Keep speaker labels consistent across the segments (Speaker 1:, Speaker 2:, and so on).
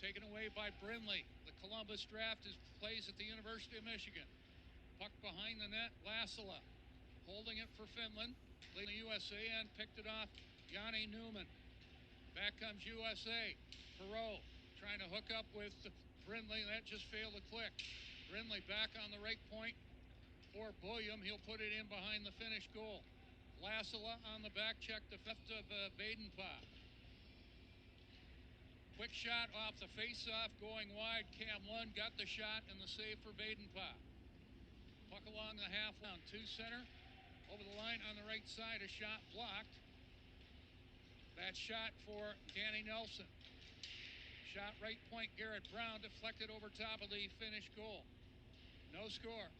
Speaker 1: taken away by Brindley. The Columbus draft plays at the University of Michigan. Puck behind the net, Lassila holding it for Finland. Leading the USA and picked it off Yanni Newman. Back comes USA. Perreault trying to hook up with Brindley. That just failed to click. Brindley back on the right point for Bulliam. He'll put it in behind the Finnish goal. Lassila on the back check, the left of Vedenpää. Quick shot off the face-off, going wide. Cam Lund got the shot and the save for Vedenpää. Puck along the half line, 2 center. Over the line on the right side, a shot blocked. That shot for Danny Nelson. Shot right point, Garrett Brown deflected over top of the Finnish goal. No score.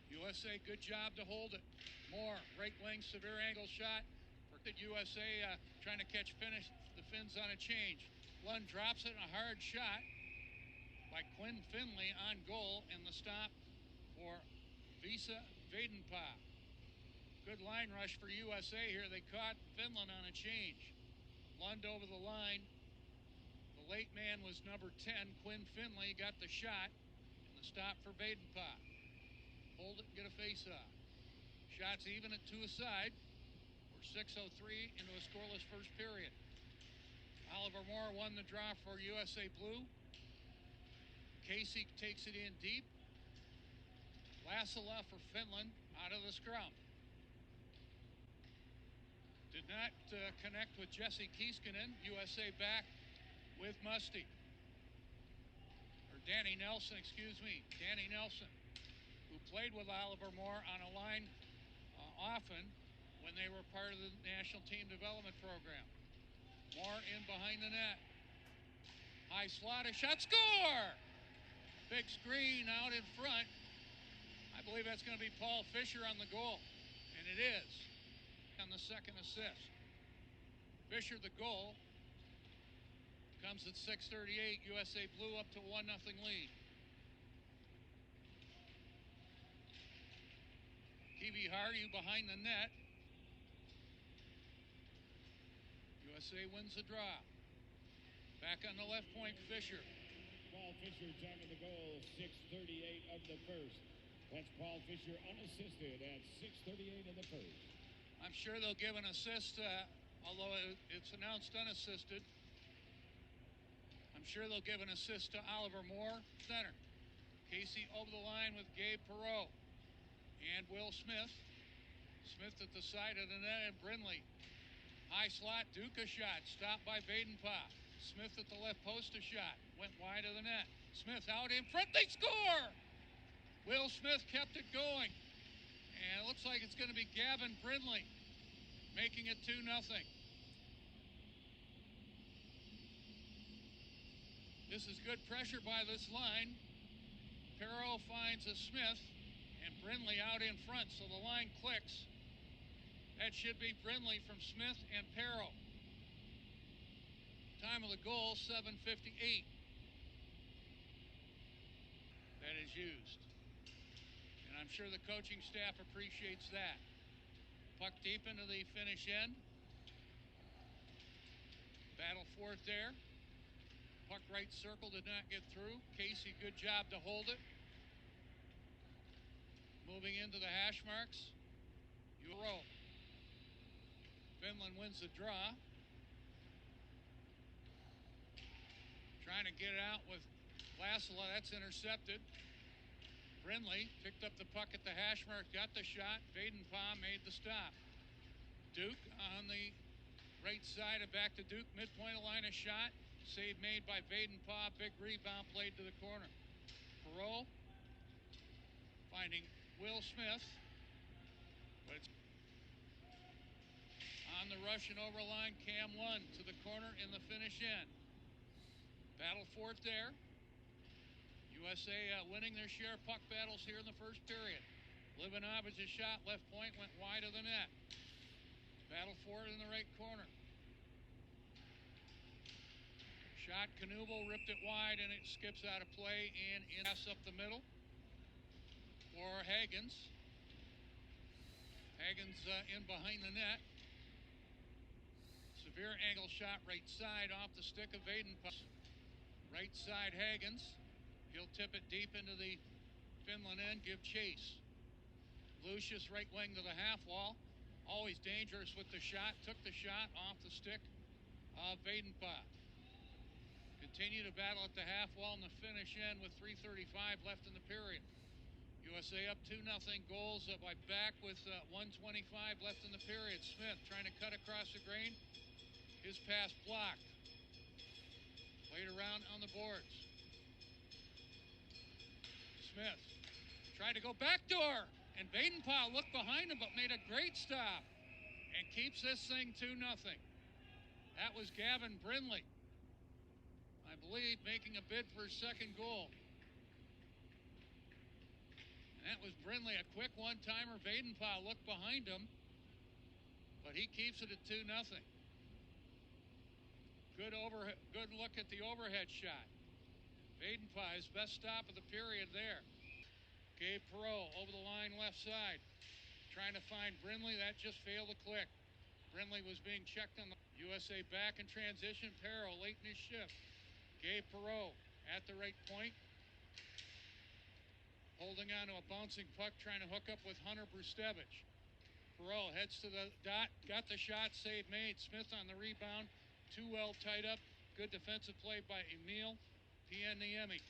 Speaker 1: USA, good job to hold it. Moore, right wing, severe angle shot. For USA trying to catch the Finns on a change. Lund drops it, a hard shot by Quinn Finley on goal, and the stop for Visa Vedenpää. Good line rush for USA here. They caught Finland on a change. Lund over the line. The late man was number 10, Quinn Finley, got the shot, and the stop for Vedenpää. Hold it, get a face-off. Shots even at 2 aside. We're 6:03 into a scoreless first period. Oliver Moore won the draw for USA Blue. Casey takes it in deep. Lassila for Finland out of the scrum. Did not connect with Jesse Kiiskinen. USA back with Musty. Or Danny Nelson, excuse me. Danny Nelson, who played with Oliver Moore on a line often when they were part of the National Team Development Program. Moore in behind the net. High slot, a shot, score! Big screen out in front. I believe that's going to be Paul Fisher on the goal, and it is on the second assist. Fisher, the goal, comes at 6:38. USA Blue up to 1-0 lead. Kiwi Hardy behind the net. USA wins the draw. Back on the left point, Fisher.
Speaker 2: Paul Fisher time of the goal, 6:38 of the first. That's Paul Fisher unassisted at 6:38 of the first.
Speaker 1: I'm sure they'll give an assist, although it's announced unassisted. I'm sure they'll give an assist to Oliver Moore, center. Casey over the line with Gabe Perreault and Will Smith. Smith at the side of the net, and Brindley. High slot, Duke a shot, stopped by Vedenpää. Smith at the left post, a shot, went wide of the net. Smith out in front, they score! Will Smith kept it going. And it looks like it's going to be Gavin Brindley making it 2-0. This is good pressure by this line. Perreault finds a Smith, and Brindley out in front, so the line clicks. That should be Brindley from Smith and Perreault. Time of the goal, 7:58. That is used. And I'm sure the coaching staff appreciates that. Puck deep into the Finnish end. Battle for it there. Puck right circle did not get through. Casey, good job to hold it. Moving into the hash marks. Euro. Finland wins the draw. Trying to get it out with Lassila. That's intercepted. Brindley picked up the puck at the hash mark, got the shot. Vedenpää made the stop. Duke on the right side, and back to Duke. Midpoint of line, a shot. Save made by Vedenpää. Big rebound played to the corner. Perreault finding Will Smith. But it's on the Russian overline, Cam Lund to the corner in the Finnish end. Battle for it there. USA winning their share of puck battles here in the first period. Livanovic's shot, left point, went wide of the net. Battle for it in the right corner. Shot, Knuble ripped it wide, and it skips out of play and in pass up the middle for Hagens. Hagens in behind the net. Severe angle shot right side off the stick of Vedenpää. Right side Hagens. He'll tip it deep into the Finland end, give chase. Lucius right wing to the half wall. Always dangerous with the shot. Took the shot off the stick of Vedenpää. Continue to battle at the half wall and the finish end with 3:35 left in the period. USA up 2-0. Goals by Back with 1:25 left in the period. Smith trying to cut across the grain. His pass blocked. Played around on the boards. Smith tried to go backdoor, and Vedenpää looked behind him but made a great stop and keeps this thing 2-0. That was Gavin Brindley, I believe, making a bid for his second goal. And that was Brindley, a quick one-timer. Vedenpää looked behind him, but he keeps it at 2-0. Good look at the overhead shot. Vedenpää, his best stop of the period there. Gabe Perreault over the line left side. Trying to find Brindley, that just failed to click. Brindley was being checked on the USA back in transition. Perreault late in his shift. Gabe Perreault at the right point. Holding on to a bouncing puck, trying to hook up with Hunter Brustevich. Perreault heads to the dot, got the shot, save made. Smith on the rebound, too well tied up. Good defensive play by Emil Pieniemi.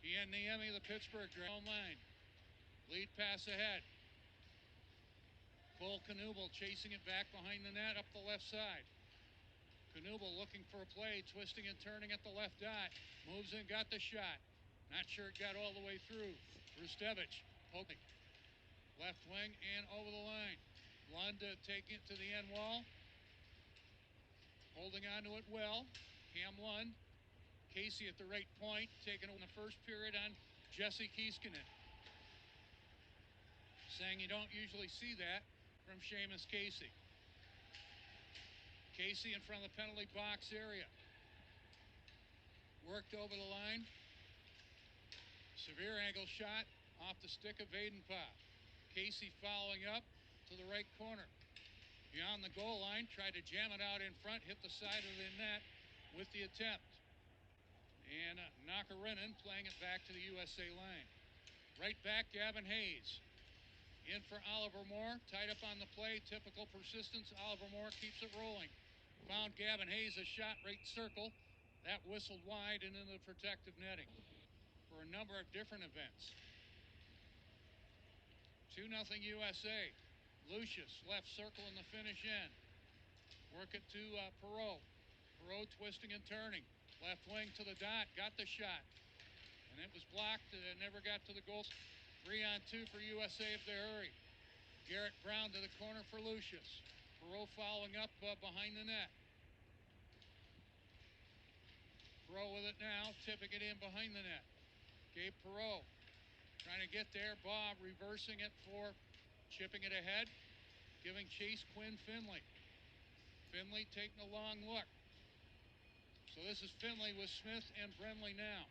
Speaker 1: Pieniemi, the Pittsburgh ground line. Lead pass ahead. Cole Knuble chasing it back behind the net up the left side. Knuble looking for a play, twisting and turning at the left dot. Moves in, got the shot. Not sure it got all the way through. Brustevich poking. Left wing and over the line. Lund taking it to the end wall. Holding on to it well. Cam Lund. Casey at the right point, taking it in the first period on Jesse Kiiskinen. Saying you don't usually see that from Seamus Casey. Casey in front of the penalty box area. Worked over the line. Severe angle shot off the stick of Vedenpää. Casey following up to the right corner. Beyond the goal line, tried to jam it out in front, hit the side of the net with the attempt. And Nakarinen playing it back to the USA line. Right back, Gavin Hayes. In for Oliver Moore, tied up on the play, typical persistence. Oliver Moore keeps it rolling. Found Gavin Hayes, a shot right circle. That whistled wide and into the protective netting for a number of different events. 2-0 USA. Lucius, left circle in the finish end. Work it to Perreault. Perreault twisting and turning. Left wing to the dot, got the shot. And it was blocked, never got to the goal. 3-on-2 for USA if they hurry. Garrett Brown to the corner for Lucius. Perreault following up behind the net. Perreault with it now, tipping it in behind the net. Gabe Perreault trying to get there. Bob reversing it for chipping it ahead. Giving chase Quinn Finley. Finley taking a long look. So this is Finley with Smith and Brindley now.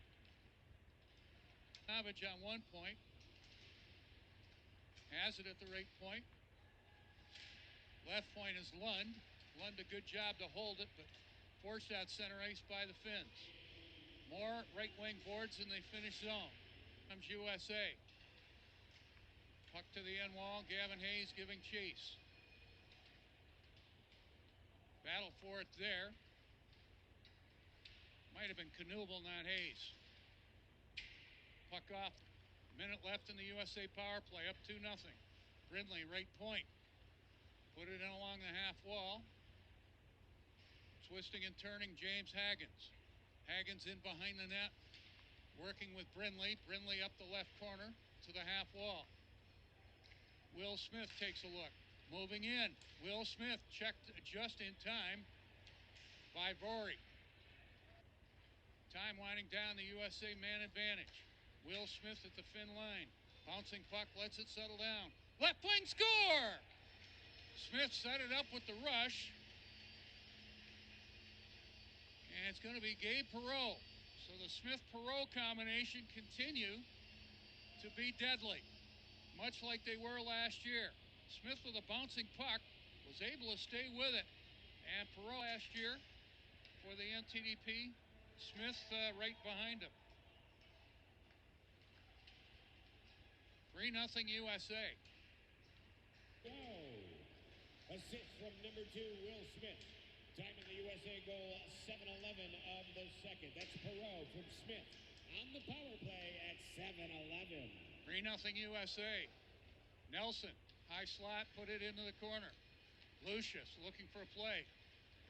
Speaker 1: Savage on one point. Has it at the right point. Left point is Lund. Lund a good job to hold it, but forced out center ice by the Finns. More right wing boards in the finish zone. Comes USA. Puck to the end wall. Gavin Hayes giving chase. Battle for it there. Might have been Knuble, not Hayes. Puck off. Minute left in the USA power play. Up 2-0. Brindley, right point. Put it in along the half wall. Twisting and turning, James Hagens. Hagens in behind the net. Working with Brindley. Brindley up the left corner to the half wall. Will Smith takes a look. Moving in. Will Smith checked just in time by Vori. Time winding down, the USA man advantage. Will Smith at the Finn line. Bouncing puck, lets it settle down. Left wing score! Smith set it up with the rush. And it's going to be Gabe Perreault. So the Smith-Perreault combination continue to be deadly, much like they were last year. Smith with a bouncing puck, was able to stay with it. And Perot last year for the NTDP, Smith right behind him. 3-0 USA.
Speaker 2: Go. Assist from number 2, Will Smith. Time in the USA goal, 7:11 of the second. That's Perot from Smith on the power play at 7:11.
Speaker 1: 3-0 USA. Nelson, high slot, put it into the corner. Lucius looking for a play.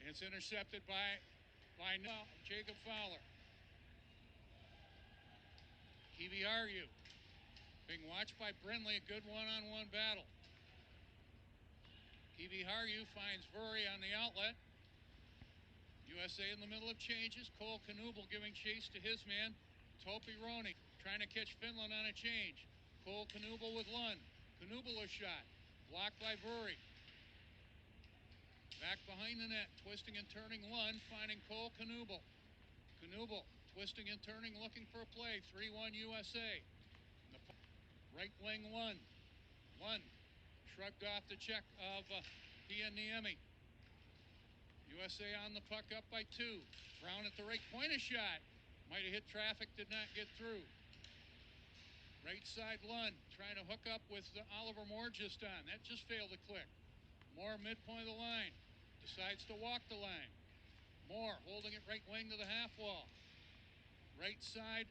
Speaker 1: It's intercepted by Jacob Fowler. Kiviaryu being watched by Brindley, a good one-on-one battle. Kiviaryu finds Vuri on the outlet. USA in the middle of changes. Cole Knuble giving chase to his man, Topi Roni, trying to catch Finland on a change. Cole Knuble with Lund. Knuble a shot. Blocked by Vuri. Back behind the net, twisting and turning Lund, finding Cole Knuble. Knuble twisting and turning, looking for a play. 3-1 USA. The right wing Lund. Lund shrugged off the check of Pianiemi. USA on the puck up by 2. Brown at the right point, a shot. Might have hit traffic, did not get through. Right side Lund trying to hook up with Oliver Moore just on. That just failed to click. Moore midpoint of the line. Decides to walk the line. Moore holding it right wing to the half wall. Right side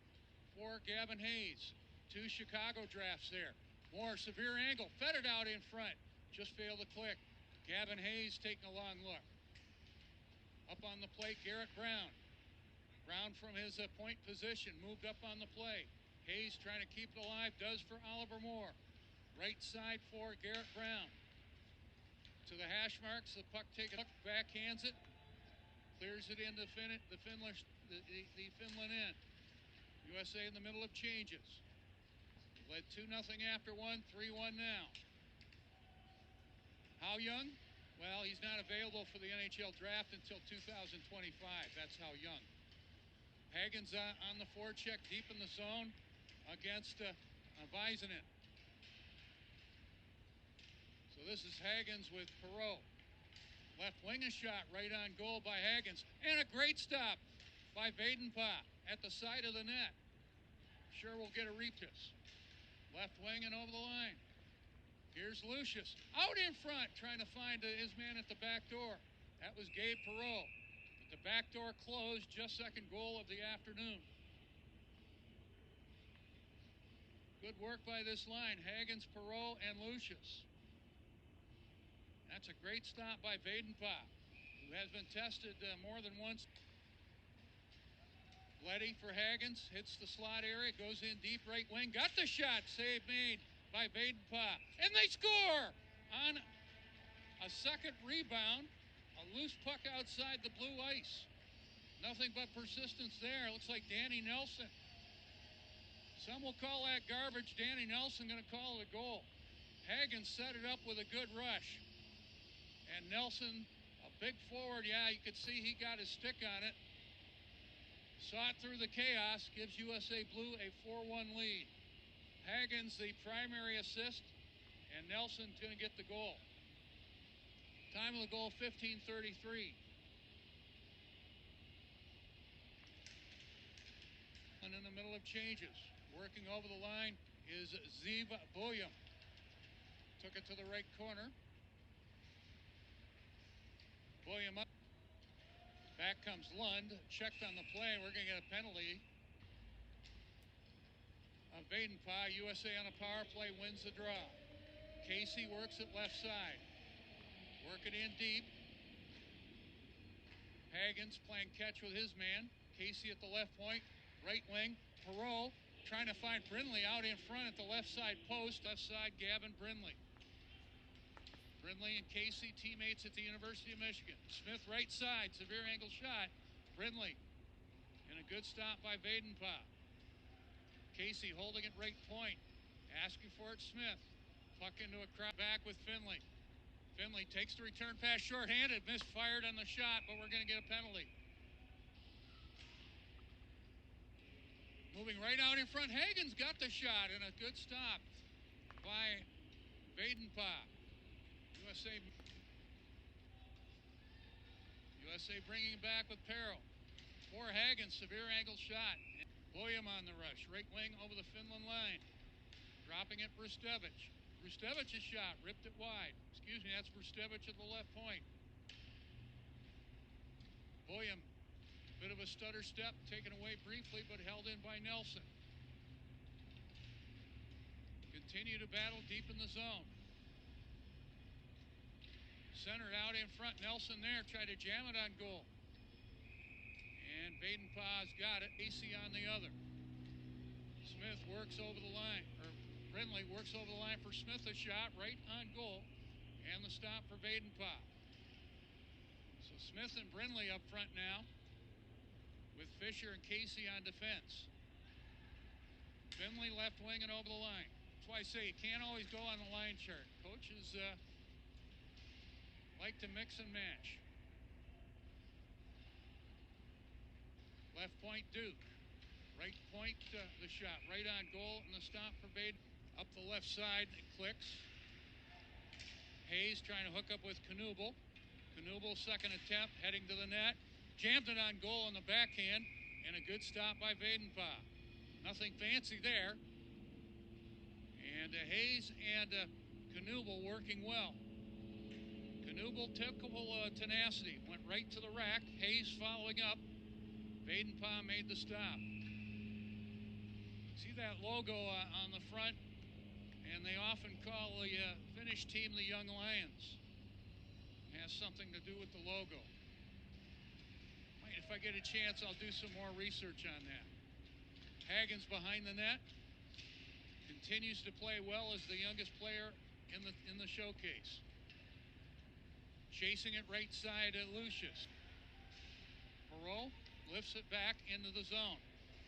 Speaker 1: for Gavin Hayes. 2 Chicago drafts there. Moore, severe angle, fed it out in front. Just failed to click. Gavin Hayes taking a long look. Up on the plate, Garrett Brown. Brown from his point position, moved up on the play. Hayes trying to keep it alive, does for Oliver Moore. Right side for Garrett Brown. To the hash marks, the puck takes it, backhands it, clears it into the Finland end. USA in the middle of changes. Led 2-0 after 1, 3-1 now. How young? Well, he's not available for the NHL draft until 2025. That's how young. Hagen's on the forecheck, deep in the zone against Väisänen. So this is Hagens with Perot. Left wing a shot right on goal by Hagens. And a great stop by Vedenpää at the side of the net. Sure we'll get a repiss. Left wing and over the line. Here's Lucius. Out in front, trying to find his man at the back door. That was Gabe Perot. But the back door closed, just second goal of the afternoon. Good work by this line. Hagens, Perot, and Lucius. That's a great stop by Vedenpää, who has been tested more than once. Leddy for Hagens, hits the slot area, goes in deep right wing, got the shot, save made by Vedenpää, and they score on a second rebound, a loose puck outside the blue ice. Nothing but persistence there. Looks like Danny Nelson. Some will call that garbage. Danny Nelson going to call it a goal. Hagens set it up with a good rush. And Nelson, a big forward, yeah, you could see he got his stick on it. Saw it through the chaos, gives USA Blue a 4-1 lead. Hagens the primary assist, and Nelson's going to get the goal. Time of the goal, 15:33. And in the middle of changes, working over the line is Ziva Boyum. Took it to the right corner. Boyum up. Back comes Lund. Checked on the play. We're going to get a penalty. Vedenpää, USA on a power play, wins the draw. Casey works it left side. Working in deep. Hagens playing catch with his man. Casey at the left point. Right wing. Perot trying to find Brindley out in front at the left side post. Left side, Gavin Brindley. Brindley and Casey, teammates at the University of Michigan. Smith right side, severe angle shot. Brindley. And a good stop by Vedenpää. Casey holding it right point. Asking for it, Smith. Puck into a crowd back with Finley. Finley takes the return pass shorthanded. Misfired on the shot, but we're going to get a penalty. Moving right out in front. Hagens got the shot and a good stop by Vedenpää. USA USA bringing back with Perro. For Hagen, severe angle shot. William on the rush, right wing over the Finland line. Dropping it, Brustevich. Brustevich's shot, ripped it wide. Excuse me, that's Brustevich at the left point. William, bit of a stutter step, taken away briefly, but held in by Nelson. Continue to battle deep in the zone. Centered out in front, Nelson there, tried to jam it on goal. And Vedenpää's got it, AC on the other. Smith works over the line, or Brindley works over the line for Smith, a shot right on goal, and the stop for Vedenpää. So Smith and Brindley up front now, with Fisher and Casey on defense. Finley left wing and over the line. That's why I say you can't always go on the line chart. Coaches like to mix and match. Left point, Duke. Right point, the shot right on goal, and the stop for Baden. Up the left side, it clicks. Hayes trying to hook up with Knuble. Knuble, second attempt, heading to the net. Jammed it on goal on the backhand, and a good stop by Vedenpää. Nothing fancy there. And Hayes and Knuble working well. Knuble, typical tenacity, went right to the rack. Hayes following up. Vedenpää made the stop. See that logo on the front? And they often call the Finnish team the Young Lions. It has something to do with the logo. If I get a chance, I'll do some more research on that. Hagen's behind the net. Continues to play well as the youngest player in the showcase. Chasing it right side at Lucius. Perreault lifts it back into the zone.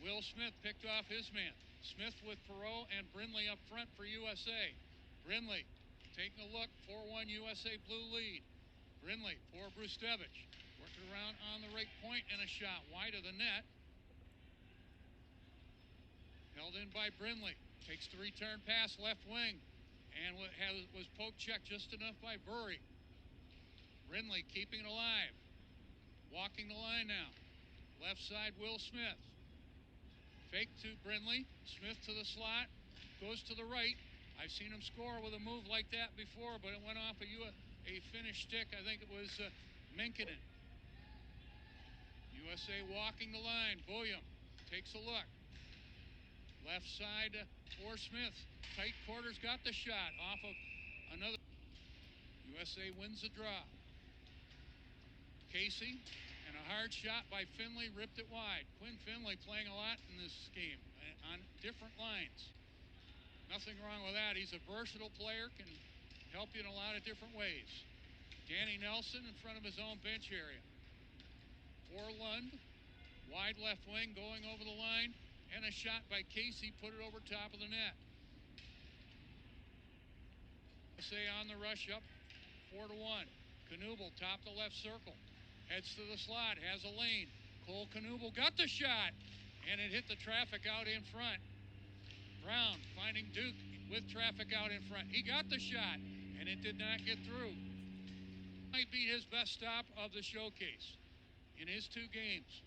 Speaker 1: Will Smith picked off his man. Smith with Perreault and Brindley up front for USA. Brindley taking a look, 4-1 USA blue lead. Brindley for Brustevich. Working around on the right point and a shot wide of the net. Held in by Brindley. Takes the return pass left wing. And was poke checked just enough by Burry. Brindley keeping it alive. Walking the line now. Left side, Will Smith. Fake to Brindley. Smith to the slot. Goes to the right. I've seen him score with a move like that before, but it went off a Finnish stick. I think it was Minkinen. USA walking the line. William takes a look. Left side for Smith. Tight quarters, got the shot off of another. USA wins the draw. Casey, and a hard shot by Finley, ripped it wide. Quinn Finley playing a lot in this game on different lines. Nothing wrong with that. He's a versatile player, can help you in a lot of different ways. Danny Nelson in front of his own bench area. For Lund, wide left wing going over the line, and a shot by Casey, put it over top of the net. USA on the rush up, 4-1. Knuble, top the left circle. Heads to the slot, has a lane. Cole Knuble got the shot, and it hit the traffic out in front. Brown finding Duke with traffic out in front. He got the shot, and it did not get through. Might be his best stop of the showcase in his 2 games.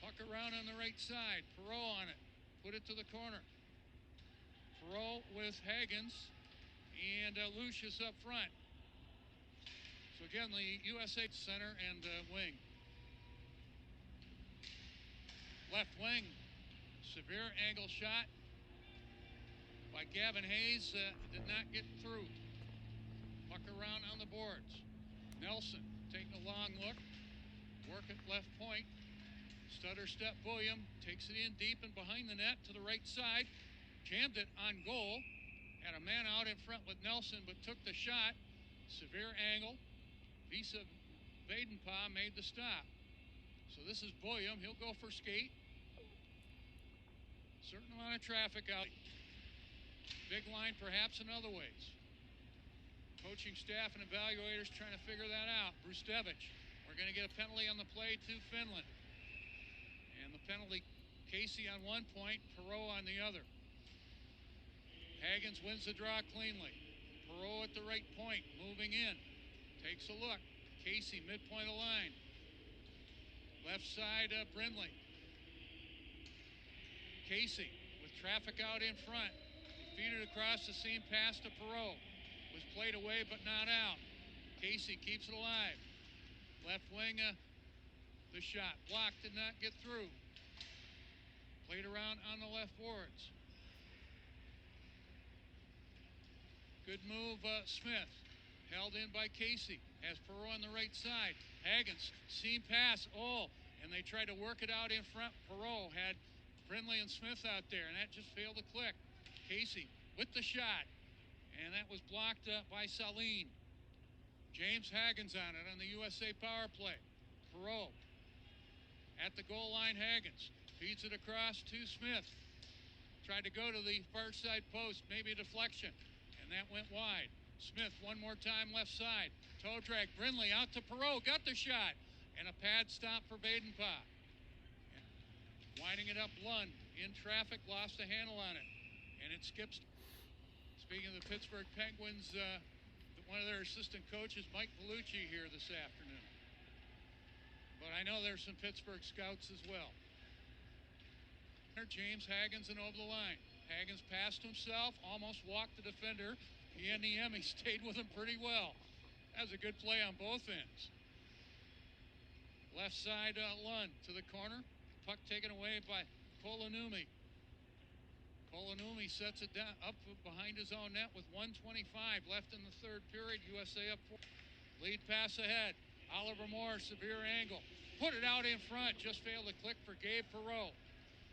Speaker 1: Puck around on the right side. Perreault on it. Put it to the corner. Perreault with Hagens and Lucius up front. So again, the USA center and wing. Left wing, severe angle shot by Gavin Hayes, did not get through. Puck around on the boards. Nelson taking a long look, work at left point. Stutter step William, takes it in deep and behind the net to the right side. Jammed it on goal. Had a man out in front with Nelson, but took the shot. Severe angle. Visa Vedenpää made the stop. So this is William. He'll go for skate. Certain amount of traffic out. Big line perhaps in other ways. Coaching staff and evaluators trying to figure that out. Brustevich. We're going to get a penalty on the play to Finland. And the penalty, Casey on one point, Perreault on the other. Hagens wins the draw cleanly. Perreault at the right point, moving in. Takes a look. Casey, midpoint of the line. Left side, Brindley. Casey with traffic out in front. Feed it across the seam, pass to Perot. Was played away but not out. Casey keeps it alive. Left wing, the shot. Blocked, did not get through. Played around on the left boards. Good move, Smith. Held in by Casey. Has Perot on the right side. Hagens, seam pass. Oh, and they tried to work it out in front. Perot had Brindley and Smith out there, and that just failed to click. Casey with the shot, and that was blocked by Saline. James Hagens on it on the USA power play. Perot at the goal line. Hagens feeds it across to Smith. Tried to go to the far side post, maybe a deflection, and that went wide. Smith one more time left side. Toe drag. Brindley out to Perot. Got the shot. And a pad stop for Vedenpää. Winding it up, Lund in traffic, lost a handle on it. And it skips. Speaking of the Pittsburgh Penguins, one of their assistant coaches, Mike Palucci, here this afternoon. But I know there's some Pittsburgh scouts as well. James Hagens and over the line. Hagens passed himself, almost walked the defender. In the end, he stayed with him pretty well. That was a good play on both ends. Left side, Lund to the corner. Puck taken away by Kolonumi. Kolonumi sets it down up behind his own net with 1:25 left in the third period. USA up 4. Lead pass ahead. Oliver Moore, severe angle. Put it out in front. Just failed to click for Gabe Perot.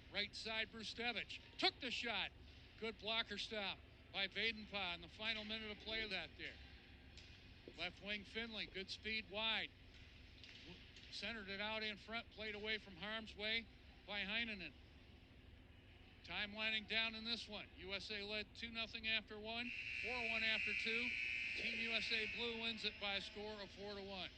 Speaker 1: Right side, Brustevich. Took the shot. Good blocker stop by Vedenpää in the final minute of play of that there. Left wing, Finley. Good speed wide. Centered it out in front. Played away from harm's way by Heinonen. Time winding down in this one. USA led 2-0 after 1, 4-1 after 2. Team USA Blue wins it by a score of 4-1.